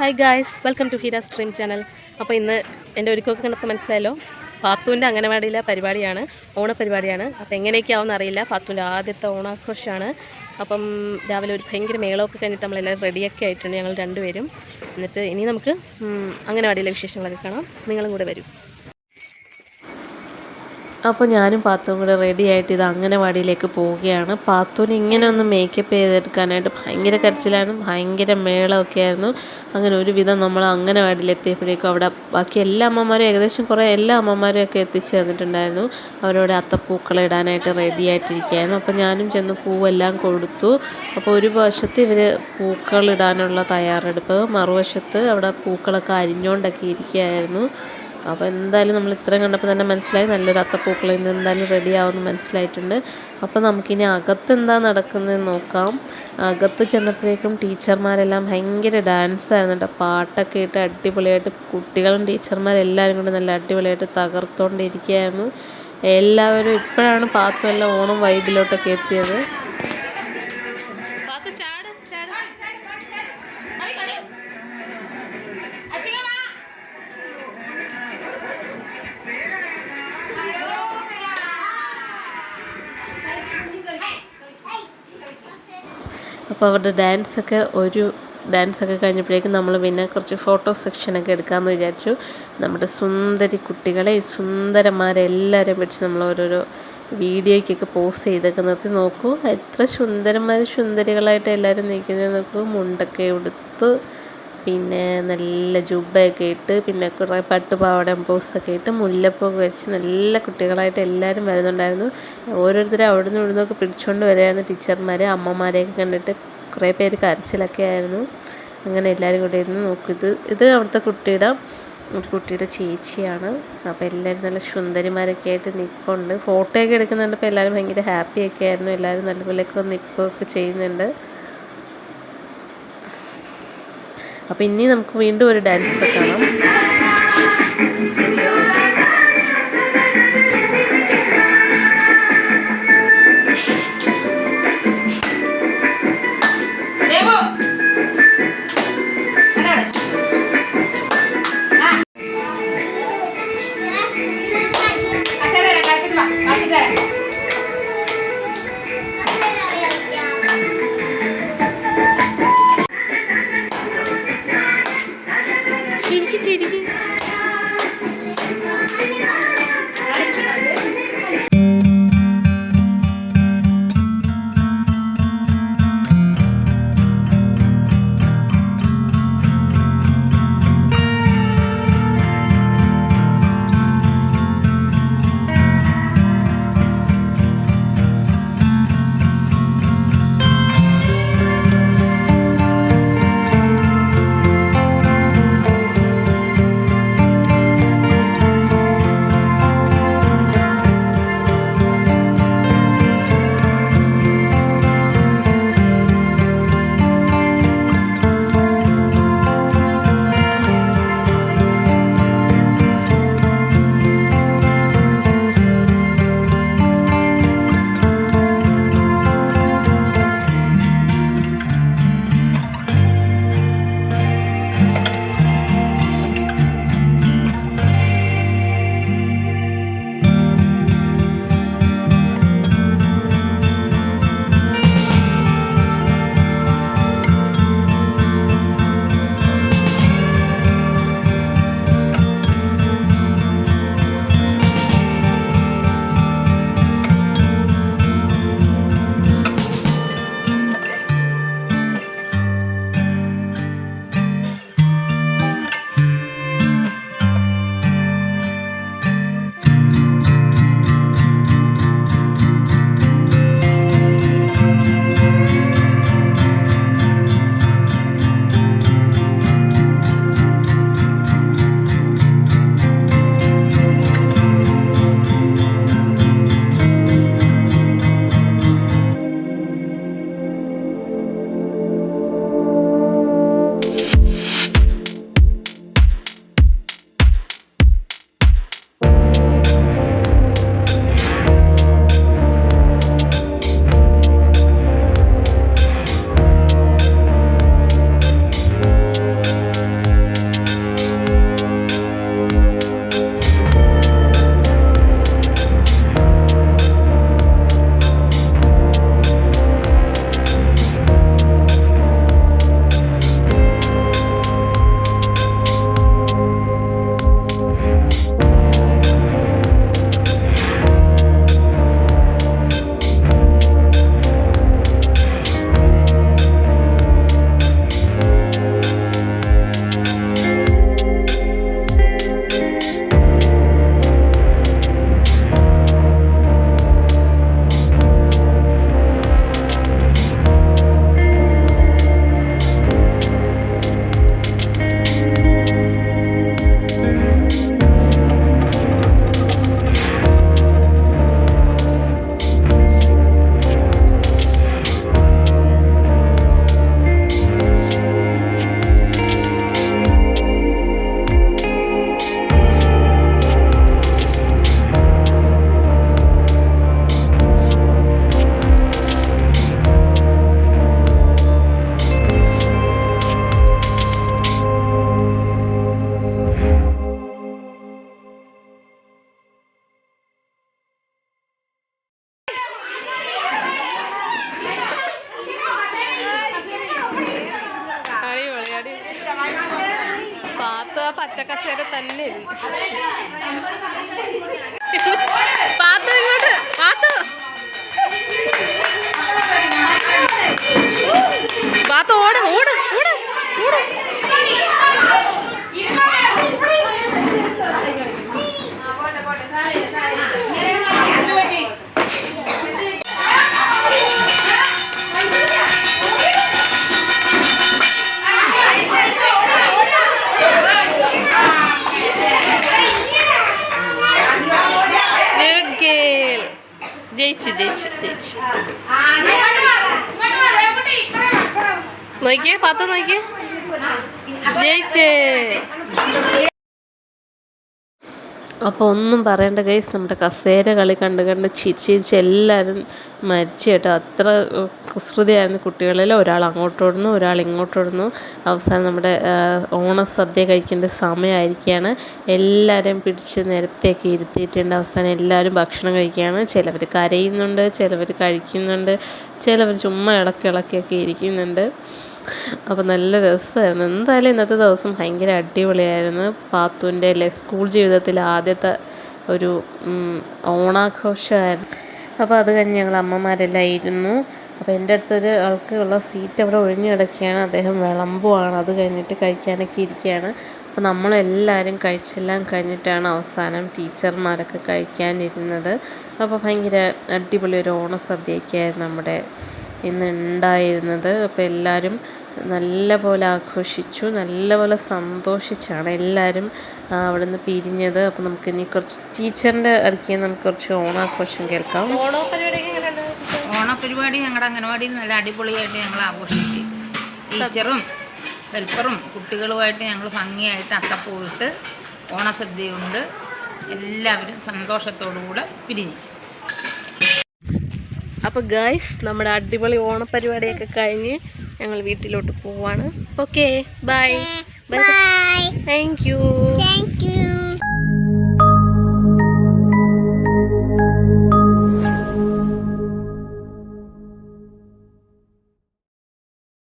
Hi guys, welcome to Heera's dream channel. അപ്പോൾ ഇന്ന് എൻ്റെ ഒരുക്കമൊക്കെ കണ്ടപ്പോൾ മനസ്സിലായല്ലോ, പാത്തുവിൻ്റെ അംഗനവാടിയിലെ പരിപാടിയാണ്, ഓണപരിപാടിയാണ്. അപ്പോൾ എങ്ങനെയൊക്കെയാവുമെന്ന് അറിയില്ല. പാത്തുവിൻ്റെ ആദ്യത്തെ ഓണാഘോഷമാണ്. അപ്പം രാവിലെ ഒരു ഭയങ്കര മേളമൊക്കെ കഴിഞ്ഞിട്ട് നമ്മളെല്ലാവരും റെഡിയൊക്കെ ആയിട്ടുണ്ട്, ഞങ്ങൾ രണ്ടുപേരും. എന്നിട്ട് ഇനി നമുക്ക് അംഗനവാടിയിലെ വിശേഷങ്ങളൊക്കെ കാണാം. നിങ്ങളും കൂടെ വരും. അപ്പോൾ ഞാനും പാത്തുവും കൂടെ റെഡി ആയിട്ട് ഇത് അംഗനവാടിയിലേക്ക് പോവുകയാണ്. പാത്തുവിന് ഇങ്ങനെ ഒന്ന് മേക്കപ്പ് ചെയ്തെടുക്കാനായിട്ട് ഭയങ്കര കരച്ചിലാണ്, ഭയങ്കര മേളമൊക്കെ ആയിരുന്നു. അങ്ങനെ ഒരുവിധം നമ്മൾ അംഗനവാടിയിലെത്തിയപ്പോഴേക്കും അവിടെ ബാക്കി എല്ലാ അമ്മമാരും ഏകദേശം എല്ലാ അമ്മമാരും ഒക്കെ എത്തിച്ചേർന്നിട്ടുണ്ടായിരുന്നു. അവരോട് അത്തപ്പൂക്കളം ഇടാനായിട്ട് റെഡി ആയിട്ടിരിക്കുകയായിരുന്നു. അപ്പോൾ ഞാനും ചെന്ന് പൂവെല്ലാം കൊടുത്തു. അപ്പോൾ ഒരു വശത്ത് ഇവർ പൂക്കളിടാനുള്ള തയ്യാറെടുപ്പ്, മറുവശത്ത് അവിടെ പൂക്കളൊക്കെ അരിഞ്ഞുകൊണ്ടൊക്കെ ഇരിക്കുകയായിരുന്നു. അപ്പോൾ എന്തായാലും നമ്മൾ ഇത്രയും കണ്ടപ്പോൾ തന്നെ മനസ്സിലായി നല്ലൊരു അത്തപ്പൂക്കൾ ഇന്ന് എന്തായാലും റെഡി ആവുമെന്ന് മനസ്സിലായിട്ടുണ്ട്. അപ്പോൾ നമുക്കിനി അകത്ത് എന്താ നടക്കുന്നതെന്ന് നോക്കാം. അകത്ത് ചെന്നപ്പോഴേക്കും ടീച്ചർമാരെല്ലാം ഭയങ്കര ഡാൻസായിരുന്നു കേട്ടോ. പാട്ടൊക്കെ ഇട്ട് അടിപൊളിയായിട്ട് കുട്ടികളും ടീച്ചർമാരെല്ലാവരും കൂടി നല്ല അടിപൊളിയായിട്ട് തകർത്തുകൊണ്ടിരിക്കുകയായിരുന്നു. എല്ലാവരും ഇപ്പോഴാണ് പാത്തുമെല്ലാം ഓണം വൈബിലോട്ടൊക്കെ എത്തിയത്. അപ്പോൾ അവരുടെ ഡാൻസൊക്കെ കഴിഞ്ഞപ്പോഴേക്കും നമ്മൾ പിന്നെ കുറച്ച് ഫോട്ടോ സെക്ഷനൊക്കെ എടുക്കാമെന്ന് വിചാരിച്ചു. നമ്മുടെ സുന്ദരി കുട്ടികളെ സുന്ദരന്മാരെല്ലാവരെയും വെച്ച് നമ്മൾ ഓരോരോ വീഡിയോയ്ക്കൊക്കെ പോസ്റ്റ് ചെയ്തൊക്കെ നിർത്തി. നോക്കൂ എത്ര സുന്ദരികളായിട്ട് എല്ലാവരും നിൽക്കുന്നത് നോക്കൂ. മുണ്ടൊക്കെ ഉടുത്ത്, പിന്നെ നല്ല ജുബ്ബയൊക്കെ ഇട്ട്, പിന്നെ കുറേ പട്ടുപാവാട പോസ്റ്റൊക്കെ ഇട്ട്, മുല്ലപ്പൊക്കെ വെച്ച് നല്ല കുട്ടികളായിട്ട് എല്ലാവരും വരുന്നുണ്ടായിരുന്നു. ഓരോരുത്തരും അവിടെ നിന്ന് ഇവിടുന്നൊക്കെ പിടിച്ചുകൊണ്ട് വരികയായിരുന്നു ടീച്ചർമാർ. അമ്മമാരെയൊക്കെ കണ്ടിട്ട് കുറേ പേര് കരച്ചിലൊക്കെ ആയിരുന്നു. അങ്ങനെ എല്ലാവരും കൂടെ ഇരുന്ന് നോക്കും. ഇത് അവിടുത്തെ കുട്ടിയുടെ ചേച്ചിയാണ്. അപ്പോൾ എല്ലാവരും നല്ല സുന്ദരിമാരൊക്കെ ആയിട്ട് നിൽപ്പുണ്ട്. ഫോട്ടോയൊക്കെ എടുക്കുന്നുണ്ട്. അപ്പോൾ എല്ലാവരും ഭയങ്കര ഹാപ്പിയൊക്കെ ആയിരുന്നു. എല്ലാവരും നല്ലപോലെയൊക്കെ നിൽക്കുകയൊക്കെ ചെയ്യുന്നുണ്ട്. അപ്പോൾ ഇനി നമുക്ക് വീണ്ടും ഒരു ഡാൻസ് ഒക്കെ കാണാം. ചിരിക്ക് പച്ചക്കസേര തന്നെ പാത്തു ഇങ്ങോട്ട് പാത്തു പാത്തു ഓട് ഓട് ഓട് ഓട് ജയിച്ച് ജയിച്ച് ജയിച്ച് നോക്കിയേ പാത്തു നോക്കിയേ ജയിച്ചേ. അപ്പോൾ ഒന്നും പറയേണ്ട ഗൈസ്, നമ്മുടെ കസേര കളി കണ്ട് കണ്ട് ചിരിച്ച് എല്ലാവരും മരിച്ചു കേട്ടോ. അത്ര കുസൃതിയായിരുന്നു കുട്ടികളിൽ. ഒരാൾ അങ്ങോട്ടോടുന്നു, ഒരാൾ ഇങ്ങോട്ടോടുന്നു. അവസാനം നമ്മുടെ ഓണസദ്യ കഴിക്കേണ്ട സമയമായിരിക്കുകയാണ്. എല്ലാവരെയും പിടിച്ച് നിരത്തേക്ക് ഇരുത്തിയിട്ടുണ്ട്. അവസാനം എല്ലാവരും ഭക്ഷണം കഴിക്കുകയാണ്. ചിലവർ കരയുന്നുണ്ട്, ചിലവർ കഴിക്കുന്നുണ്ട്, ചിലവർ ചുമ്മാ ഇളക്കിയൊക്കെ ഇരിക്കുന്നുണ്ട്. അപ്പോൾ നല്ല രസമായിരുന്നു. എന്തായാലും ഇന്നത്തെ ദിവസം ഭയങ്കര അടിപൊളിയായിരുന്നു. പാത്തുവിൻ്റെ സ്കൂൾ ജീവിതത്തിൽ ആദ്യത്തെ ഒരു ഓണാഘോഷമായിരുന്നു. അപ്പോൾ അത് കഴിഞ്ഞ് ഞങ്ങൾ അമ്മമാരെല്ലാം ഇരുന്നു. അപ്പോൾ എൻ്റെ അടുത്തൊരു ആൾക്കുള്ള സീറ്റ് അവിടെ ഒഴിഞ്ഞു കിടക്കുകയാണ്. അദ്ദേഹം വിളമ്പുവാണ്. അത് കഴിഞ്ഞിട്ട് കഴിക്കാനൊക്കെ ഇരിക്കുകയാണ്. അപ്പോൾ നമ്മളെല്ലാവരും കഴിച്ചെല്ലാം കഴിഞ്ഞിട്ടാണ് അവസാനം ടീച്ചർമാരൊക്കെ കഴിക്കാനിരുന്നത്. അപ്പോൾ ഭയങ്കര അടിപൊളി ഒരു ഓണസദ്യയൊക്കെയായിരുന്നു നമ്മുടെ ഇന്ന് ഉണ്ടായിരുന്നത്. അപ്പോൾ എല്ലാവരും നല്ല പോലെ ആഘോഷിച്ചു, നല്ല പോലെ സന്തോഷിച്ചാണ് എല്ലാവരും അവിടെ നിന്ന് പിരിഞ്ഞത്. അപ്പോൾ നമുക്ക് ഇനി കുറച്ച് ടീച്ചറിൻ്റെ അടുക്കൽ നമുക്ക് കുറച്ച് ഓണാഘോഷം കേൾക്കാം. ഓണപരിപാടി ഞങ്ങളുടെ അംഗനവാടിയിൽ നല്ല അടിപൊളിയായിട്ട് ഞങ്ങൾ ആഘോഷിച്ചു. ടീച്ചറും ഹെൽപ്പറും കുട്ടികളുമായിട്ട് ഞങ്ങൾ ഭംഗിയായിട്ട് അത്തപ്പൂവിട്ട് ഓണസദ്യയുണ്ട്. എല്ലാവരും സന്തോഷത്തോടുകൂടെ പിരിഞ്ഞു. അപ്പോൾ ഗൈസ്, നമ്മുടെ അടിപൊളി ഓണപരിപാടിയൊക്കെ കഴിഞ്ഞ് ഞങ്ങൾ വീട്ടിലോട്ട് പോവാണ്. Okay, bye bye, thank you.